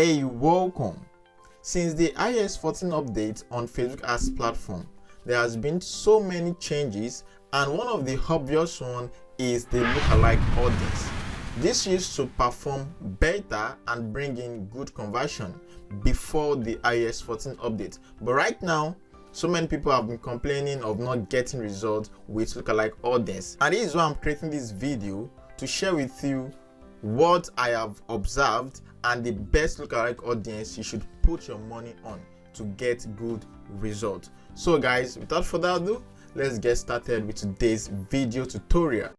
Hey, welcome. Since the iOS 14 update on Facebook ads platform, there has been so many changes, and one of the obvious one is the lookalike audience. This used to perform better and bring in good conversion before the iOS 14 update, but right now so many people have been complaining of not getting results with lookalike audience, and this is why I'm creating this video to share with you what I have observed and the best lookalike audience you should put your money on to get good results. So guys, without further ado, let's get started with today's video tutorial.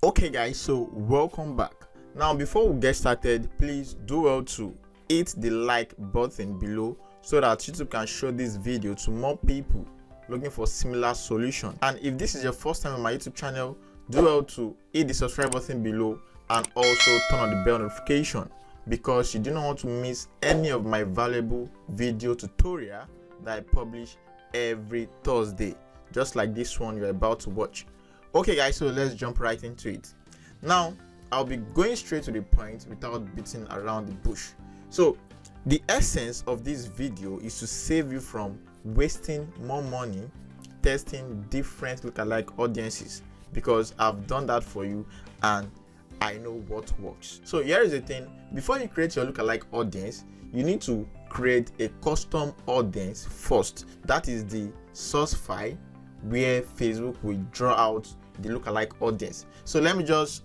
Okay guys, so welcome back. Now before we get started, please do well to hit the like button below so that YouTube can show this video to more people looking for similar solution. And if this is your first time on my YouTube channel, do well to hit the subscribe button below and also turn on the bell notification, because you do not want to miss any of my valuable video tutorial that I publish every Thursday, just like this one you're about to watch. Okay guys, so let's jump right into it. Now I'll be going straight to the point without beating around the bush. So the essence of this video is to save you from wasting more money testing different lookalike audiences, because I've done that for you and I know what works. So here is the thing: before you create your lookalike audience, you need to create a custom audience first. That is the source file where Facebook will draw out the lookalike audience. So let me just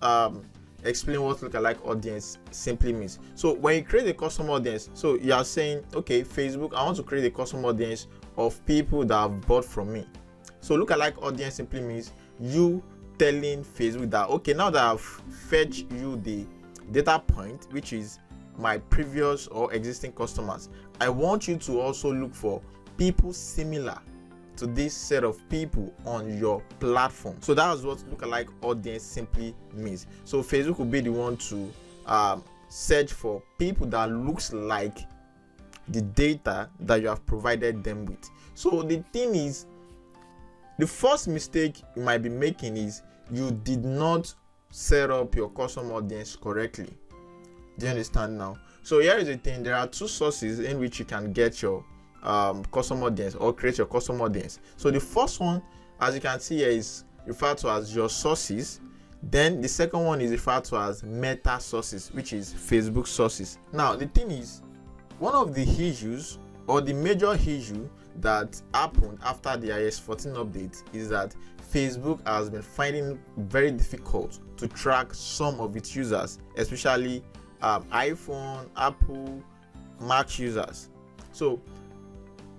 explain what lookalike audience simply means. So when you create a custom audience, so you are saying, okay, Facebook, I want to create a custom audience of people that have bought from me. So lookalike audience simply means you telling Facebook that, okay, now that I've fetched you the data point, which is my previous or existing customers, I want you to also look for people similar to this set of people on your platform. So that's what lookalike audience simply means. So Facebook will be the one to search for people that looks like the data that you have provided them with. So the thing is, the first mistake you might be making is you did not set up your custom audience correctly. Do you understand now? So here is the thing: there are two sources in which you can get your custom audience or create your custom audience. So the first one, as you can see here, is referred to as your sources. Then the second one is referred to as meta sources, which is Facebook sources. Now the thing is, one of the issues or the major issue that happened after the iOS 14 update is that Facebook has been finding it very difficult to track some of its users, especially iPhone, Apple, Mac users. So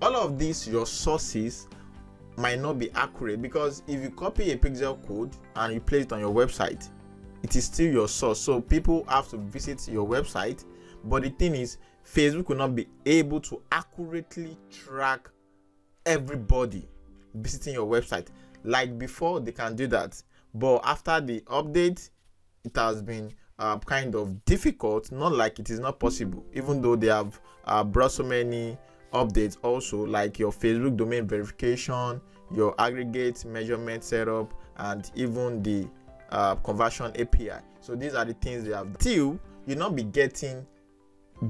all of these, your sources, might not be accurate, because if you copy a pixel code and you place it on your website, it is still your source. So people have to visit your website, but the thing is, Facebook will not be able to accurately track everybody visiting your website. Like before, they can do that, but after the update, it has been kind of difficult. Not like it is not possible, even though they have brought so many updates also, like your Facebook domain verification, your aggregate measurement setup, and even the conversion API. So these are the things they have. Still, you'll not be getting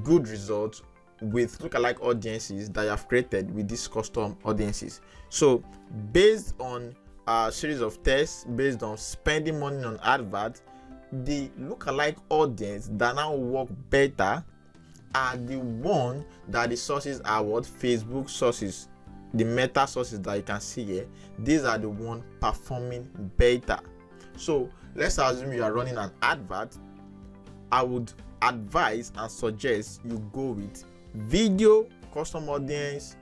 good results with lookalike audiences that you have created with these custom audiences. So based on a series of tests, based on spending money on adverts, the lookalike audience that now work better are the one that the sources are what Facebook sources, the meta sources that you can see here. These are the one performing better. So let's assume you are running an advert. I would advise and suggest you go with video custom audience,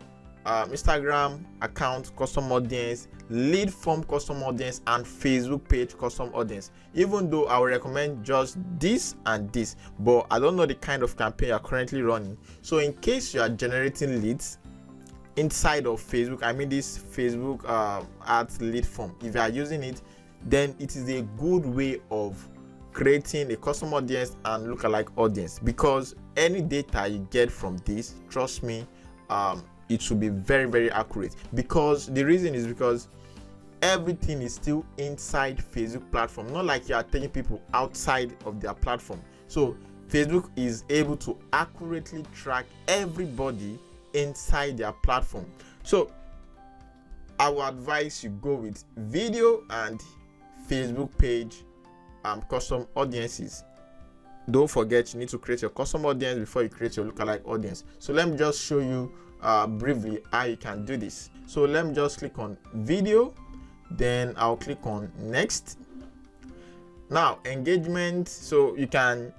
Instagram account custom audience, lead form custom audience, and Facebook page custom audience. Even though I would recommend just this and this, but I don't know the kind of campaign you're currently running. So in case you are generating leads inside of Facebook, I mean this Facebook ads lead form, if you are using it, then it is a good way of creating a custom audience and lookalike audience, because any data you get from this, trust me, it should be very, very accurate. Because the reason is because everything is still inside Facebook platform, not like you are taking people outside of their platform. So Facebook is able to accurately track everybody inside their platform. So I would advise you go with video and Facebook page custom audiences. Don't forget, you need to create your custom audience before you create your lookalike audience. So let me just show you briefly how you can do this. So let me just click on video, then I'll click on next. Now engagement, so you can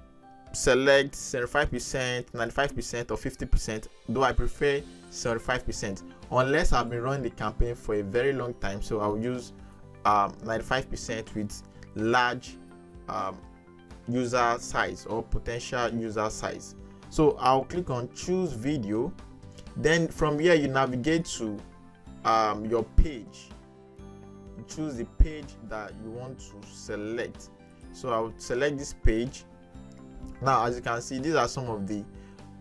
select 75%, 95% or 50%, though I prefer 75% unless I've been running the campaign for a very long time. So I'll use 95% with large user size or potential user size. So I'll click on choose video, then from here you navigate to your page. You choose the page that you want to select. So I'll select this page. Now as you can see, these are some of the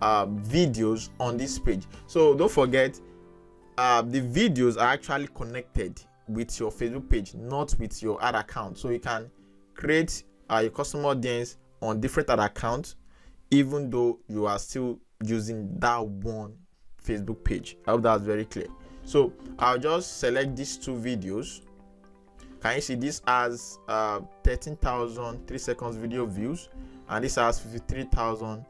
videos on this page. So don't forget, the videos are actually connected with your Facebook page, not with your ad account. So you can create your customer audience on different ad accounts, even though you are still using that one Facebook page. I hope that's very clear. So I'll just select these two videos. Can you see this has 13,000 3 seconds video views, and this has 53,000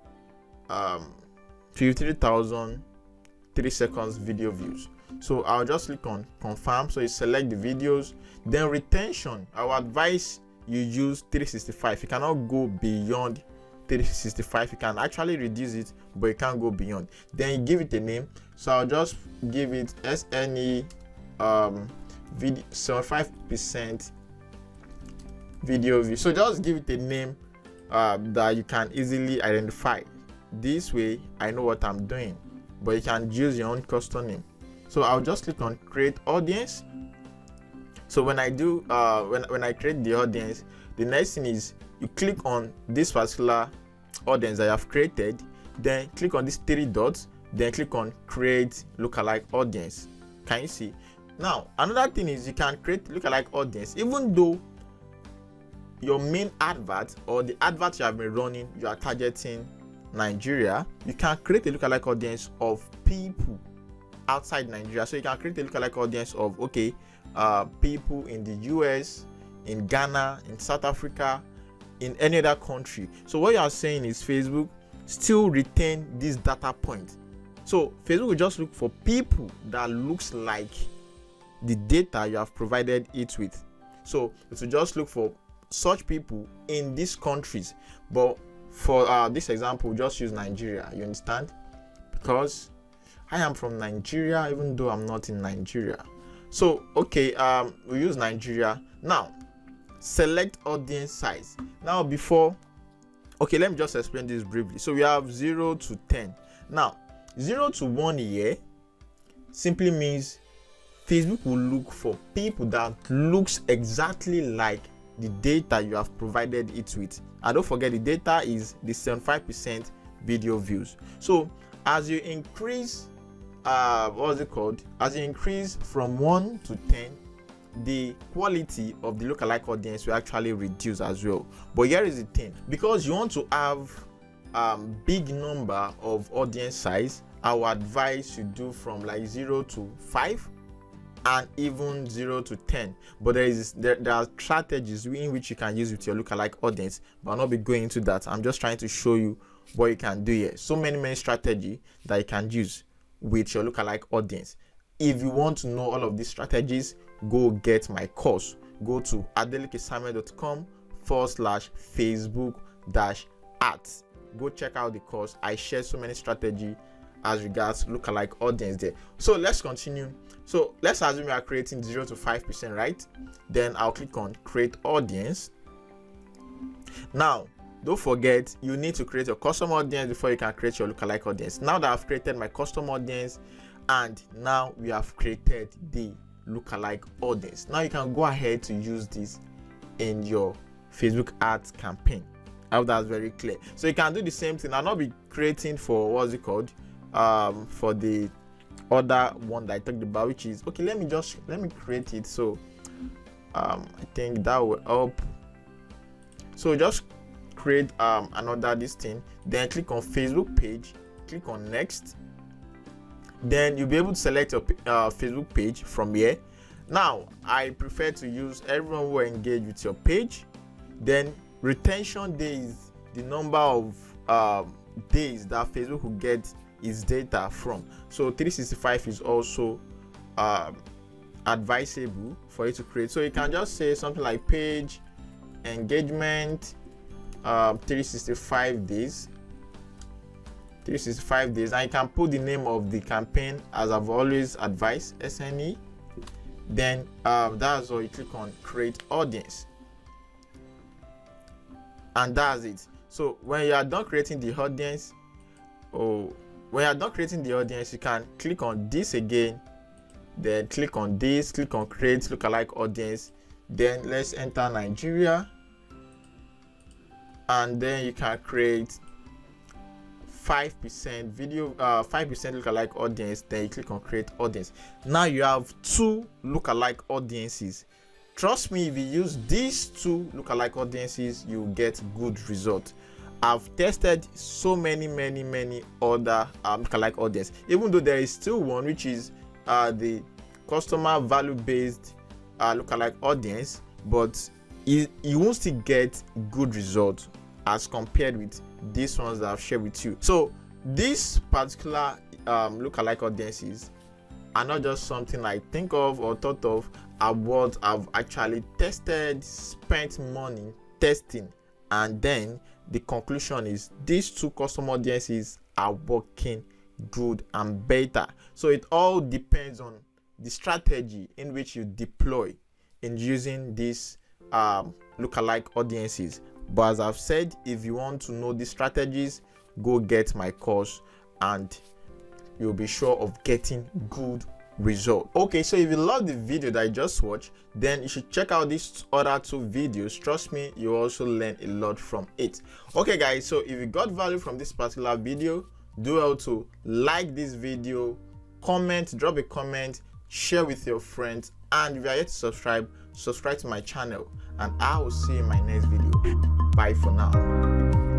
3 seconds video views. So I'll just click on confirm. So you select the videos, then retention. I will advise you use 365. You cannot go beyond 365. You can actually reduce it, but you can't go beyond. Then you give it a name. So I'll just give it SNE video 75% video view. So just give it a name that you can easily identify. This way I know what I'm doing, but you can use your own custom name. So I'll just click on create audience. So when I do when I create the audience, the next thing is you click on this particular audience that I have created, then click on these 3 dots, then click on create lookalike audience. Can you see? Now another thing is you can create lookalike audience even though your main advert or the advert you have been running, you are targeting Nigeria. You can create a lookalike audience of people outside Nigeria. So you can create a lookalike audience of people in the US, in Ghana, in South Africa, in any other country. So what you are saying is Facebook still retain this data point. So Facebook will just look for people that looks like the data you have provided it with. So it will just look for such people in these countries. But for this example, just use Nigeria. You understand? Because I am from Nigeria, even though I'm not in Nigeria. So okay, we use Nigeria. Now select audience size. Now before, okay, let me just explain this briefly. So we have 0 to 10. Now 0 to 1 year simply means Facebook will look for people that looks exactly like the data you have provided it with. And don't forget, the data is the 75% video views. So as you increase as you increase from 1 to 10, the quality of the lookalike audience will actually reduce as well. But here is the thing, because you want to have big number of audience size, I would advise you do from like 0 to 5 and even 0 to 10. But there are strategies in which you can use with your lookalike audience, but I'll not be going into that. I'm just trying to show you what you can do here. So many strategies that you can use with your lookalike audience. If you want to know all of these strategies, go get my course. Go to adelikesamuel.com/Facebook-ads. Go check out the course. I share so many strategies as regards lookalike audience there. So let's continue. So let's assume we are creating 0 to 5%, right? Then I'll click on create audience. Now don't forget, you need to create your custom audience before you can create your lookalike audience. Now that I've created my custom audience and now we have created the lookalike audience, now you can go ahead to use this in your Facebook ads campaign. I hope that's very clear. So you can do the same thing. I'll not be creating for for the other one that I talked about, which is okay. Let me create it. So I think that will help. So just create another this thing, then click on Facebook page, click on next, then you'll be able to select your Facebook page from here. Now I prefer to use everyone who engage with your page. Then retention days, the number of days that Facebook will get its data from. So 365 is also advisable for you to create. So you can just say something like page engagement 365 days, and you can put the name of the campaign as I've always advised, SNE. Then that's all. You click on create audience, and that's it. So when you are done creating the audience, you can click on this again, then click on this, click on create lookalike audience. Then let's enter Nigeria, and then you can create 5% video, 5% lookalike audience. Then you click on create audience. Now you have 2 lookalike audiences. Trust me, if you use these 2 lookalike audiences, you get good result. I've tested so many other lookalike audience, even though there is still one which is the customer value based lookalike audience, but you won't still get good results as compared with these ones that I've shared with you. So these particular lookalike audiences are not just something I think of or thought of, are what I've actually tested, spent money testing, and then the conclusion is these 2 custom audiences are working good and better. So it all depends on the strategy in which you deploy in using these lookalike audiences. But as I've said, if you want to know these strategies, go get my course and you'll be sure of getting good result. Okay, so if you love the video that you just watched, then you should check out these other 2 videos. Trust me, you also learn a lot from it. Okay guys, so if you got value from this particular video, do well to like this video, comment, drop a comment, share with your friends, and if you are yet to subscribe to my channel, and I will see you in my next video. Bye for now.